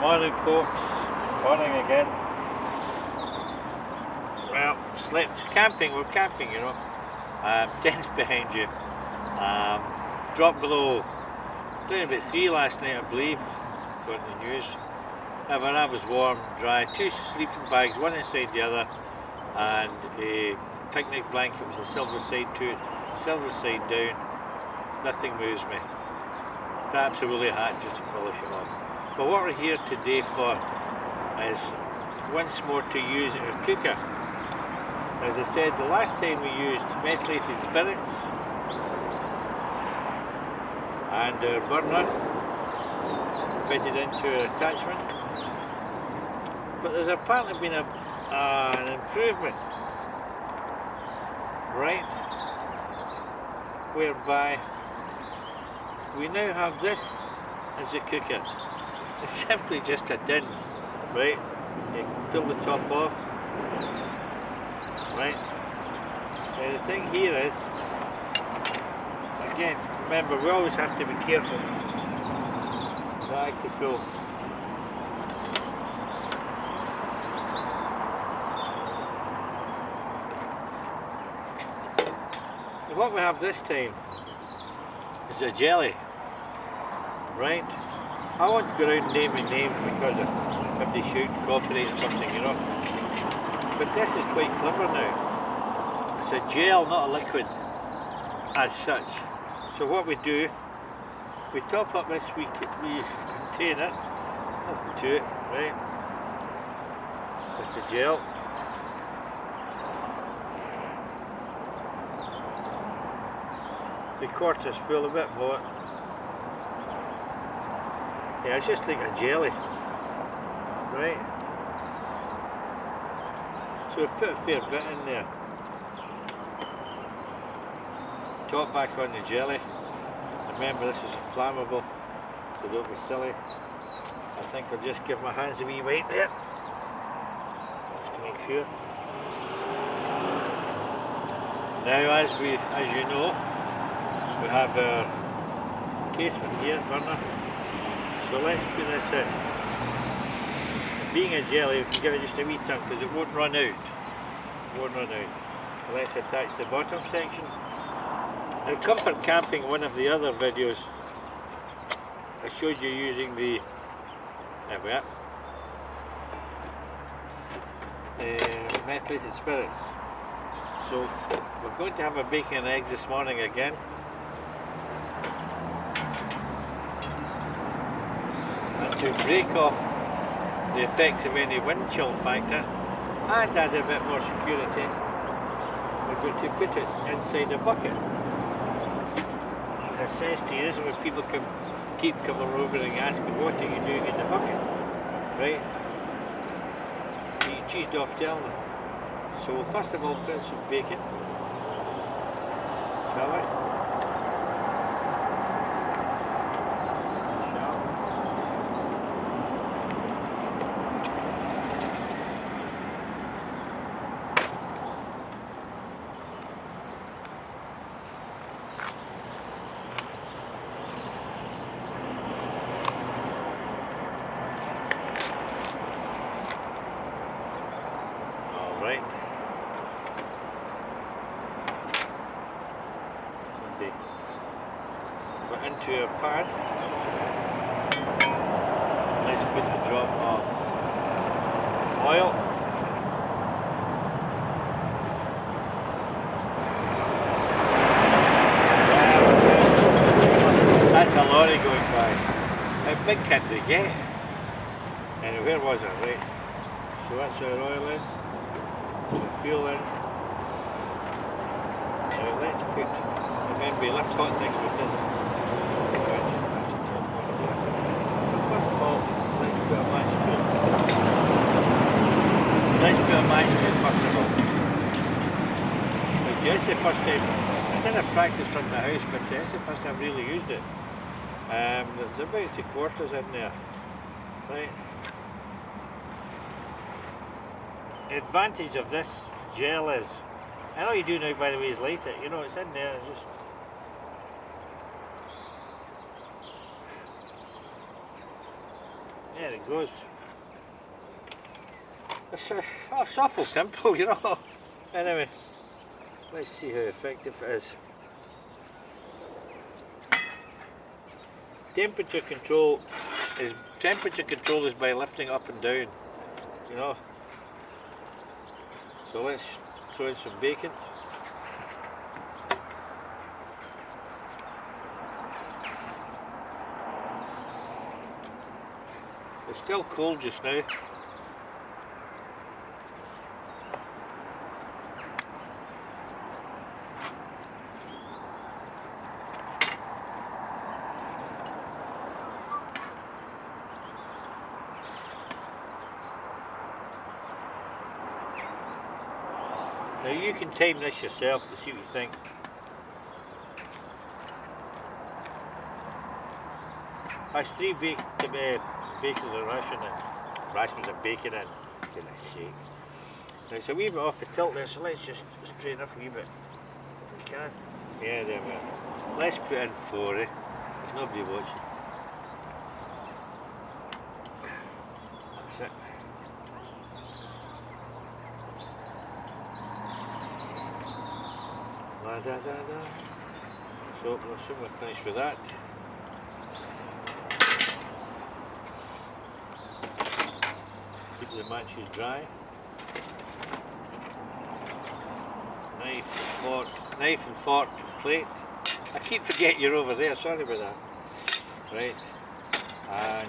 Morning folks, morning again. Well, slept camping, we're camping you know. Tents behind you. Dropped below, down about 3 last night I believe, according to the news. However, I was warm, dry, 2 sleeping bags, one inside the other, and a picnic blanket with a silver side to it, silver side down. Nothing moves me. Perhaps a woolly hat just to polish it off. But what we're here today for is once more to use our cooker. As I said, the last time we used methylated spirits and our burner fitted into our attachment. But there's apparently been an improvement, right? Whereby we now have this as a cooker. It's simply just a tin, right? You pull the top off, right? Now the thing here is, again, remember we always have to be careful. Bag to fill. And what we have this time is a jelly, right? I won't go around naming names because if they shoot copyright or something, you know. But this is quite clever now. It's a gel, not a liquid, as such. So what we do, we top up this wee container, nothing to it, right? Just a gel. Three-quarters full, a bit more. Yeah, it's just like a jelly, right? So we've put a fair bit in there. Top back on the jelly. Remember, this is inflammable, so don't be silly. I think I'll just give my hands a wee wipe there, just to make sure. Now, as you know, we have our casement here, burner. So let's put this in. Being a jelly, we can give it just a wee turn because it won't run out. It won't run out. Let's attach the bottom section. Now, comfort camping, one of the other videos, I showed you using the, there we are, methylated spirits. So we're going to have a bacon and eggs this morning again. And to break off the effects of any wind chill factor and add a bit more security, we're going to put it inside a bucket. As I says to you, this is when people keep coming over and asking, what are you doing in the bucket? Right? You cheesed off telling them. So we'll first of all put in some bacon, shall we? Right. Put into a pan. Let's put a drop of oil. That's a lorry going by. How big can they get? And where was it? Right. So that's our oil in. Fuel in. Now let's put, remember you lift hot things with this. First of all, let's put a match to it. Let's put a match to it first of all. Now just the first time, I did a practice from the house, but that's the first time I've really used it. There's about 3/4 in there. Right. The advantage of this gel is, and all you do now by the way is light it, you know, it's in there, it's just There we it goes. It's awful simple, you know. Anyway, let's see how effective it is. Temperature control is by lifting up and down, you know. So let's throw in some bacon. It's still cold just now. Now you can time this yourself to see what you think. That's 3 bacons of rations of bacon in, for goodness sake. Now it's a wee bit off the tilt there, so let's just straighten up a wee bit if we can. Yeah, there we are. Let's put in 4, there's nobody watching. That's it. So we'll assume we're finished with that. Keep the matches dry. Knife and fork plate. I keep forgetting you're over there, sorry about that. Right, and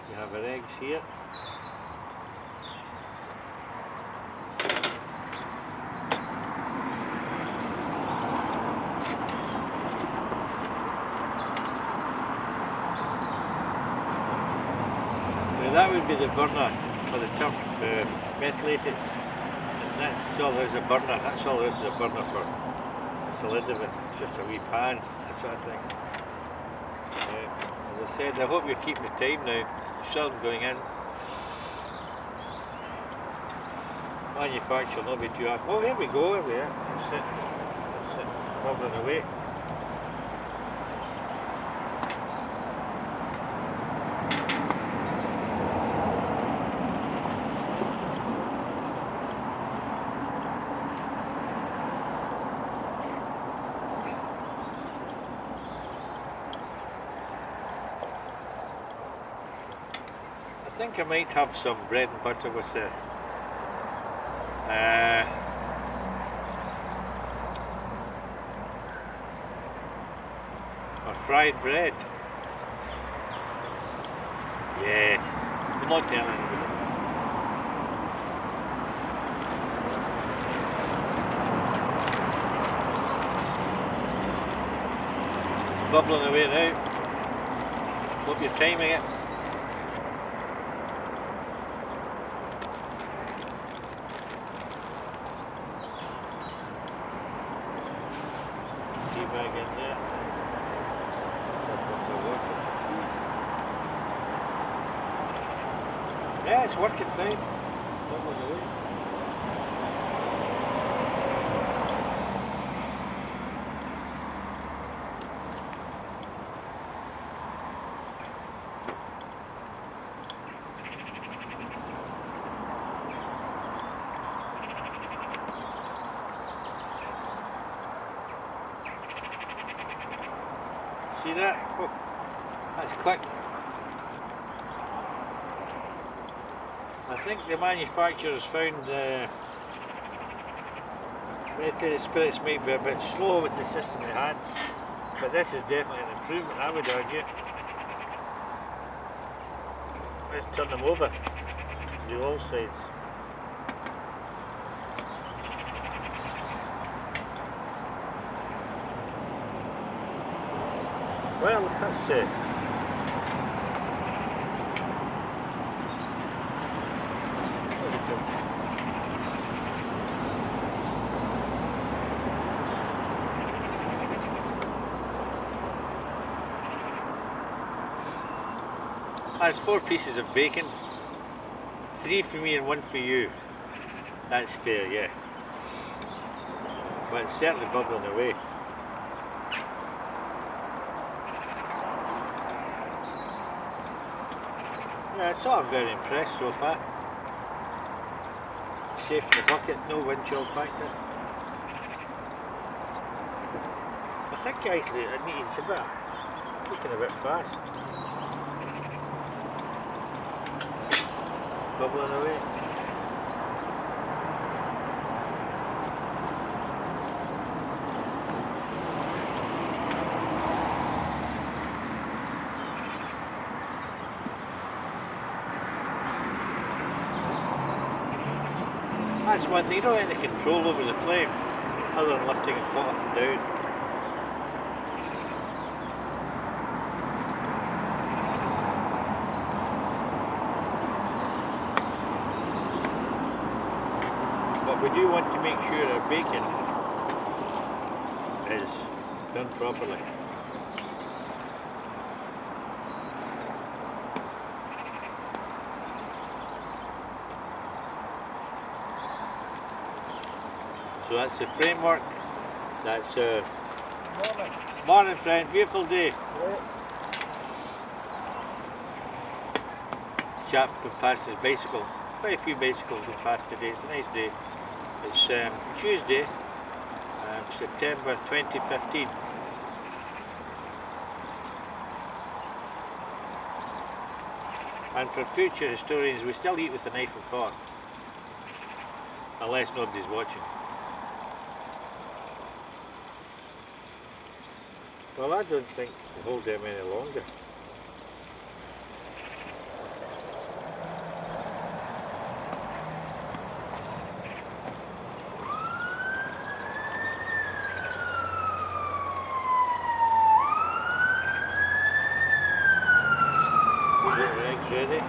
we have our eggs here. That would be the burner for the methylated, and that's all there is a burner. That's all there is a burner for. That's the lid of it. It's just a wee pan, that sort of thing. As I said, I hope you're keeping the time now. Still going in. Manufacture, not be too hard. Oh, here we go. Here we are. That's it. That's it. Bubbling away. I think I might have some bread and butter with it. Or fried bread. Yes. I'm not telling anybody. Bubbling away now. Hope you're timing it. Bag in there. Yeah, it's working fine. Bubbling away. See that? Oh, that's quick. I think the manufacturers found methylated spirits might be a bit slow with the system they had, but this is definitely an improvement, I would argue. Let's turn them over, do all sides. Well, that's it. That's 4 pieces of bacon. 3 for me and 1 for you. That's fair, yeah. But it's certainly bubbling away. Yeah, so I'm very impressed so far. Safe in the bucket, no wind chill factor. I think actually it needs a bit, looking a bit fast. Bubbling away. That's one thing, you don't have any control over the flame, other than lifting it pot up and down. But we do want to make sure our bacon is done properly. So that's the framework. That's morning friend, beautiful day. Chap can pass his bicycle. Quite a few bicycles can pass today. It's a nice day. It's Tuesday, September 2015. And for future historians, we still eat with a knife and fork, unless nobody's watching. Well, I don't think we'll hold them any longer. Get the eggs ready.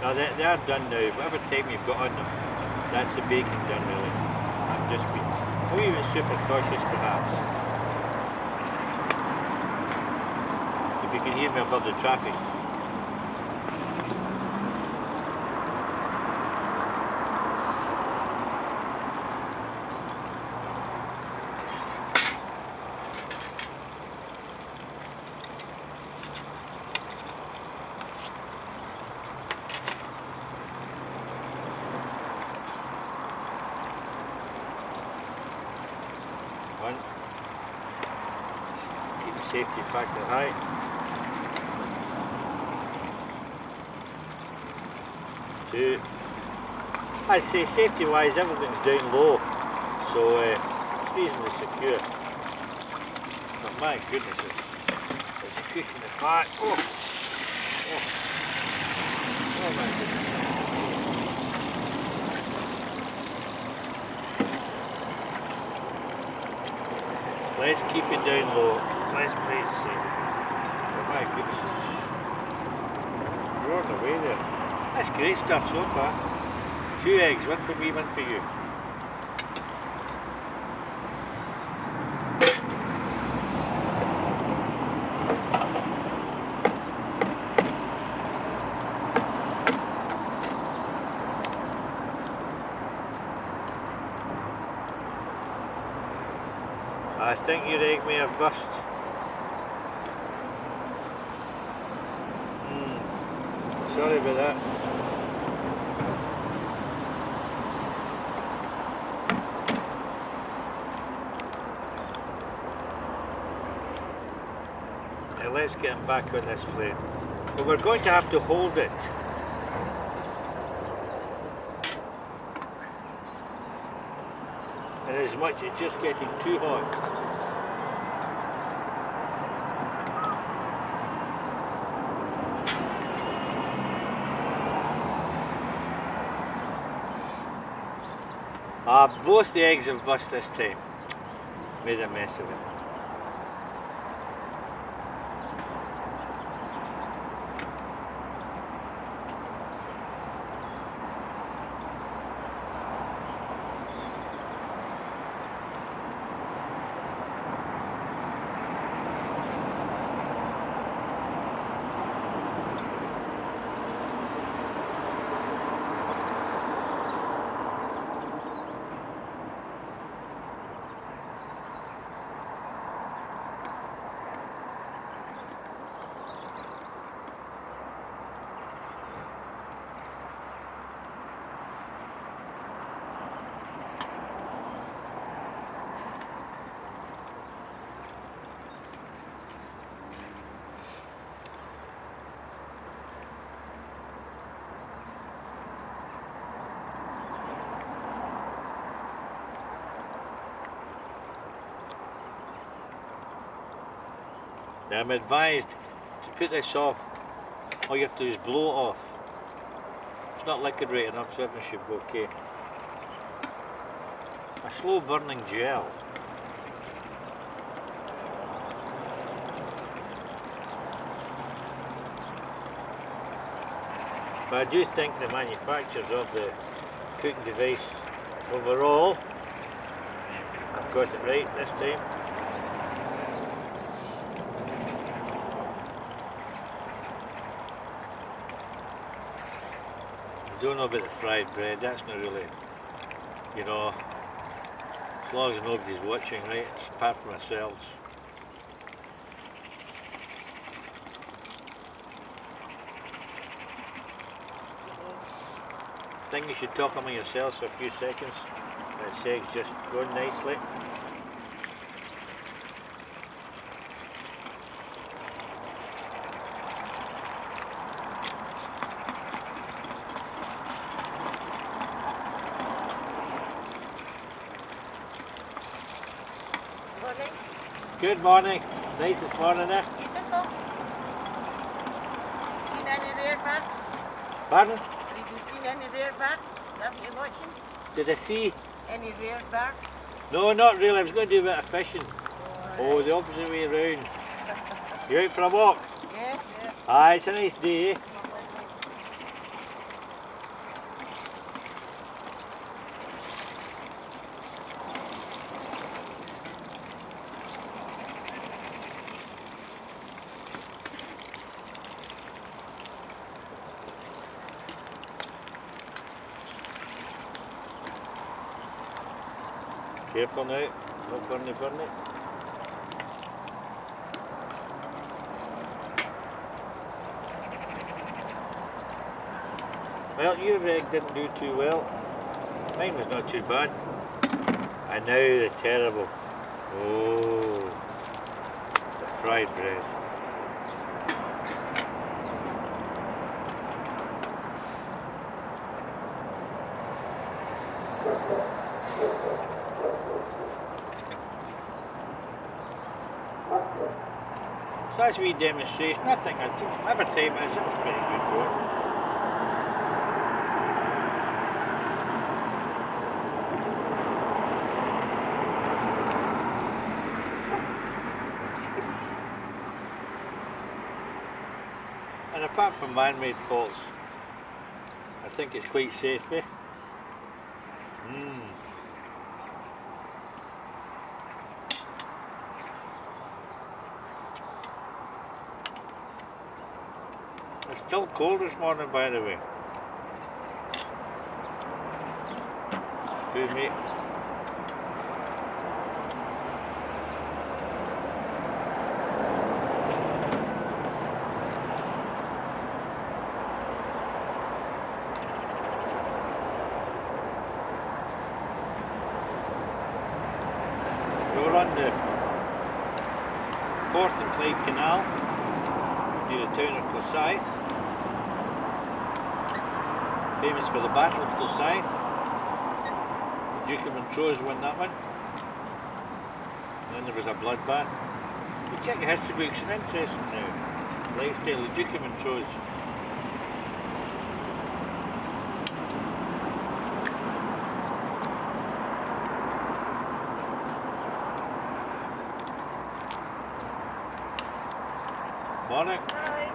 Now they are done now. Whatever time you've got on them, that's the bacon done really. I've just been a wee bit super cautious perhaps. If you can hear me above the traffic. One. Keep the safety factor high. Two. I'd say safety wise everything's down low, so it's reasonably secure. But my goodness, it's cooking the fat. Oh my goodness. Let's keep it down low. Let's play it safe. Oh my goodness, it's roaring away there. That's great stuff so far. 2 eggs, one for me, one for you. I think your egg may have burst. Sorry about that. Now let's get him back on this flame. But we're going to have to hold it. And as much it's just getting too hot. Both the eggs have burst this time. Made a mess of it. Now I'm advised to put this off, all you have to do is blow it off. It's not liquid right enough, so everything should be okay. A slow burning gel. But I do think the manufacturers of the cooking device overall have got it right this time. I don't know about the fried bread, that's not really, you know, as long as nobody's watching, right, it's apart from ourselves. I think you should talk among yourselves for a few seconds. That seg's just going nicely. Morning. Good morning. Nice this morning, eh? Beautiful. Seen any rare birds? Pardon? Did you see any rare birds? That what you're watching? Did I see? Any rare birds? No, not really. I was going to do a bit of fishing. Oh, the opposite way round. You out for a walk? Yeah, yeah. Aye, it's a nice day, eh? Careful now, not burn it. Well, your egg didn't do too well. Mine was not too bad. And now the terrible. Oh, the fried bread. So that's a wee demonstration. I think every time it's pretty good going. And apart from man-made faults, I think it's quite safe, eh? It's still cold this morning, by the way. Excuse me. We're on the Forth and Clyde Canal near the town of Kilsyth. Famous for the Battle of Kilsyth. The Duke of Montrose won that one. And then there was a bloodbath. You check your history books, it's interesting now. Lifestyle, the Duke of Montrose. Morning. Hi.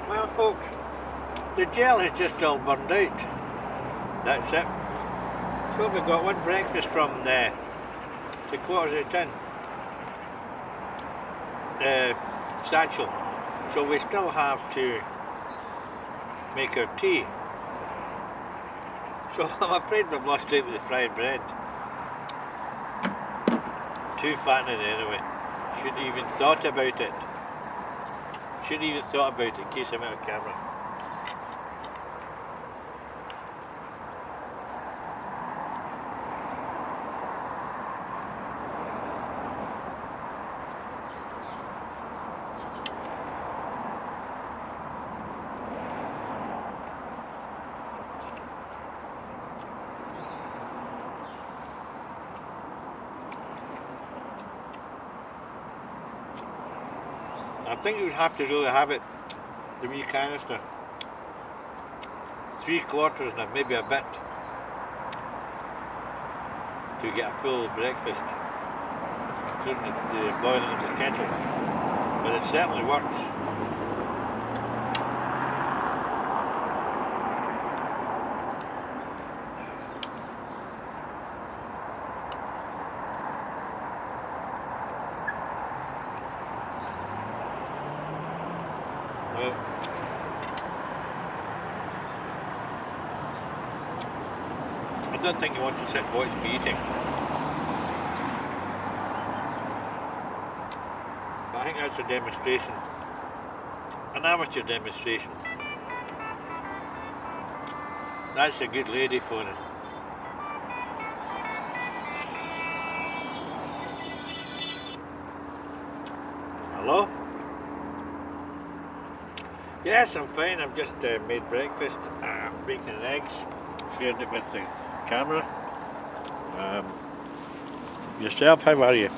Well folks, the gel has just all burned out. That's it. So we've got one breakfast from the 3/4 of a tin satchel. So we still have to make our tea. So I'm afraid we've lost out with the fried bread. too fattening anyway. Shouldn't even thought about it. Shouldn't even thought about it in case I'm out of camera. I think you would have to really have it, the wee canister. 3/4 and maybe a bit to get a full breakfast, including the boiling of the kettle. But it certainly works. Well, I don't think you want to sit and watch me eating. But I think that's a demonstration, an amateur demonstration. That's a good lady phoning. Hello? Yes, I'm fine. I've just made breakfast, bacon and eggs, shared it with the camera. Yourself, how are you?